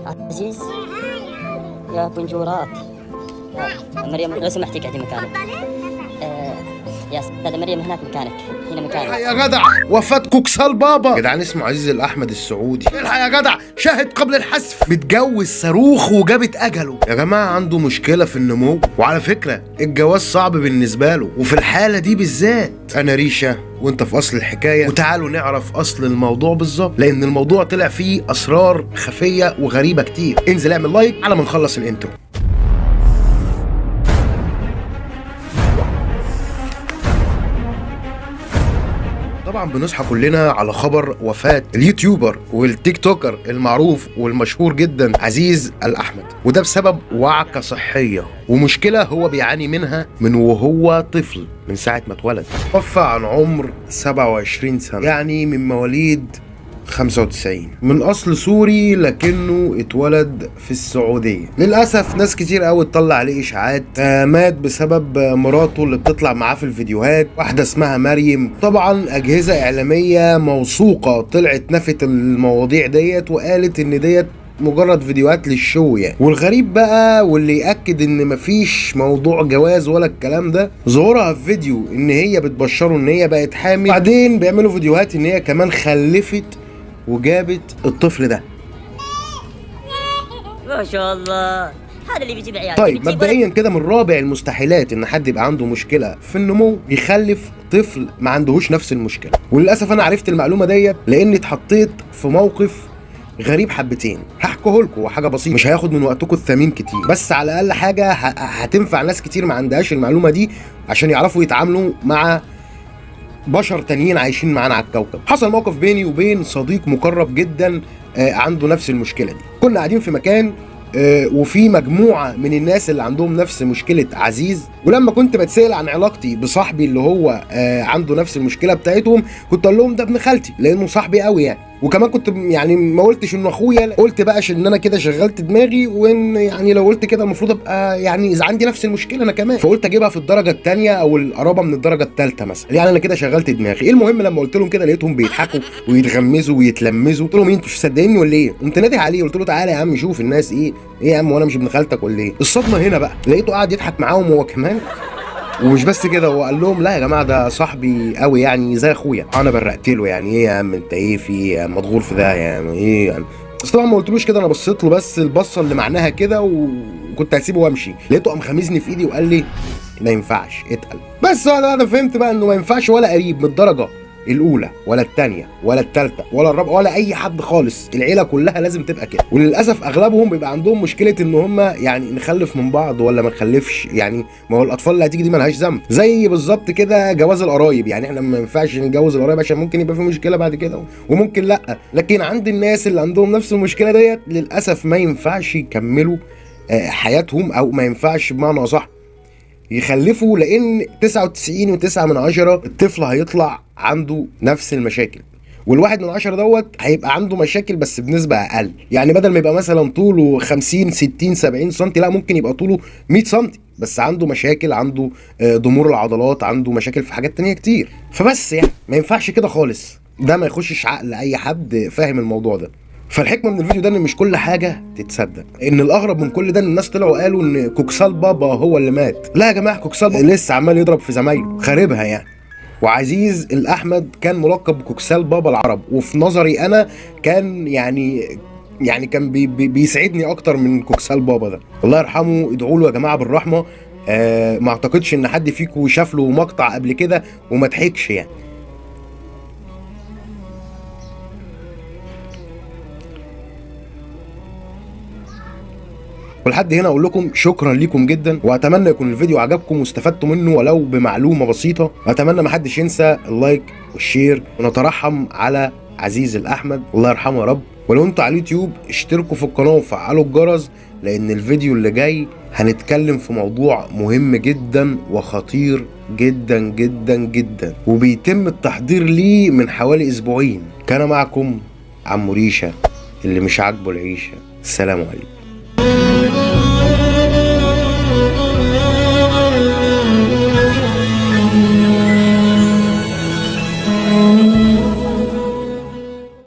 عزيز يا بنجورات. مريم لو سمحتي قعدي مكانك. يا استاذة مريم هناك مكانك، هنا مكانك. يا جدع وفاة كوكسال بابا. جدعان اسمه عزيز الأحمد السعودي. الحق يا جدع، شاهد قبل الحذف، متجوز صاروخ وجابت أجله. يا جماعة عنده مشكلة في النمو، وعلى فكرة الجواز صعب بالنسبة له، وفي الحالة دي بالذات. أنا ريشة وانت في اصل الحكايه، وتعالوا نعرف اصل الموضوع بالظبط، لان الموضوع طلع فيه اسرار خفيه وغريبه كتير. انزل اعمل لايك على ما نخلص الانترو. طبعا بنصحى كلنا على خبر وفاة اليوتيوبر والتيك توكر المعروف والمشهور جدا عزيز الأحمد، وده بسبب وعكة صحية ومشكلة هو بيعاني منها من وهو طفل، من ساعة ما اتولد. توفى عن عمر 27 سنة، يعني من مواليد 95، من اصل سوري لكنه اتولد في السعوديه. للاسف ناس كتير قوي تطلع عليه اشاعات، مات بسبب مراته اللي بتطلع معاه في الفيديوهات، واحده اسمها مريم. طبعا اجهزه اعلاميه موثوقه طلعت نفت المواضيع ديت وقالت ان ديت مجرد فيديوهات للشو يعني. والغريب بقى واللي يأكد ان مفيش موضوع جواز ولا الكلام ده، ظهورها في فيديو ان هي بتبشره ان هي بقت حامل، بعدين بيعملوا فيديوهات ان هي كمان خلفت وجابت الطفل ده. ما شاء الله، هذا اللي بيجيب عيال. طيب مبدئيا كده من رابع المستحيلات ان حد يبقى عنده مشكله في النمو يخلف طفل ما عندهوش نفس المشكله. وللاسف انا عرفت المعلومه ديت لاني اتحطيت في موقف غريب حبتين، هحكيه لكم، حاجه بسيطه مش هياخد من وقتكم الثمين كتير، بس على الاقل حاجه هتنفع ناس كتير ما عندهاش المعلومه دي عشان يعرفوا يتعاملوا مع بشر تانيين عايشين معانا على الكوكب. حصل موقف بيني وبين صديق مقرب جدا عنده نفس المشكله دي. كنا قاعدين في مكان وفي مجموعه من الناس اللي عندهم نفس مشكله عزيز، ولما كنت بتسال عن علاقتي بصاحبي اللي هو عنده نفس المشكله بتاعتهم، كنت اقول لهم ده ابن خالتي لانه صاحبي قوي يعني. وكمان كنت يعني ما قلتش انه اخويا، قلت بقى ان انا كده شغلت دماغي، وان يعني لو قلت كده المفروض ابقى يعني اذا عندي نفس المشكله انا كمان، فقلت اجيبها في الدرجه الثانيه او القرابه من الدرجه الثالثه مثلا، يعني انا كده شغلت دماغي. المهم لما قلت لهم كده لقيتهم بيضحكوا ويتغمزوا ويتلمزوا. قلت لهم انتوا مش مصدقيني ولا ايه؟ قمت نادي عليه قلت له تعالى يا عم شوف الناس ايه يا عم، وانا مش ابن خالتك ولا ايه؟ الصدمه هنا بقى لقيته قاعد يضحك معاهم هو كمان، ومش بس كده هو قال لهم لا يا جماعه ده صاحبي قوي يعني زي اخويا. انا برقت له يعني ايه يا عم انت ايه في مضغور في ده يعني ايه يعني، بس طبعا ما قلتلوش كده، انا بصيت له بس البصه اللي معناها كده وكنت هسيبه وامشي، لقيته قام خامزني في ايدي وقال لي ما ينفعش اتقل. بس انا فهمت بقى انه ما ينفعش ولا قريب من الدرجه الاولى ولا الثانيه ولا الثالثه ولا الرابعه ولا اي حد خالص، العيله كلها لازم تبقى كده. وللاسف اغلبهم بيبقى عندهم مشكله ان هم يعني نخلف من بعض ولا ما نخلفش، يعني ما هو الاطفال اللي هتيجي دي مالهاش ذنب. زي بالظبط كده جواز القرايب، يعني احنا ما ينفعش نتجوز القرايب عشان ممكن يبقى في مشكله بعد كده وممكن لا، لكن عند الناس اللي عندهم نفس المشكله ديت للاسف ما ينفعش يكملوا حياتهم، او ما ينفعش بمعنى اصح يخلفوا، لان 99.9 الطفل هيطلع عنده نفس المشاكل، والواحد من 10 دوت هيبقى عنده مشاكل بس بنسبة اقل. يعني بدل ما يبقى مثلا طوله 50 60 70 سم، لا ممكن يبقى طوله 100 سم بس عنده مشاكل، عنده ضمور العضلات، عنده مشاكل في حاجات تانية كتير. فبس يعني ما ينفعش كده خالص، ده ما يخشش عقل اي حد فاهم الموضوع ده. فالحكمه من الفيديو ده ان مش كل حاجه تتصدق، ان الاغرب من كل ده ان الناس طلعوا قالوا ان كوكسال بابا هو اللي مات. لا يا جماعه، كوكسال بابا لسه عمال يضرب في زمايله خاربها يعني. وعزيز الاحمد كان ملقب بكوكسال بابا العرب، وفي نظري انا كان يعني كان بيسعدني اكتر من كوكسال بابا ده. الله يرحمه، ادعوا له يا جماعه بالرحمه. ما اعتقدش ان حد فيكم شاف له مقطع قبل كده وما ضحكش يعني. ولحد هنا اقول لكم شكرا ليكم جدا، واتمنى يكون الفيديو عجبكم واستفدتوا منه ولو بمعلومه بسيطه. اتمنى ما حدش ينسى اللايك والشير، ونترحم على عزيز الاحمد الله يرحمه يا رب. ولو انتوا على اليوتيوب اشتركوا في القناه وفعلوا الجرس، لان الفيديو اللي جاي هنتكلم في موضوع مهم جدا وخطير جدا جدا جدا، وبيتم التحضير ليه من حوالي اسبوعين. كان معكم عمو ريشة اللي مش عاجبه العيشه. السلام عليكم.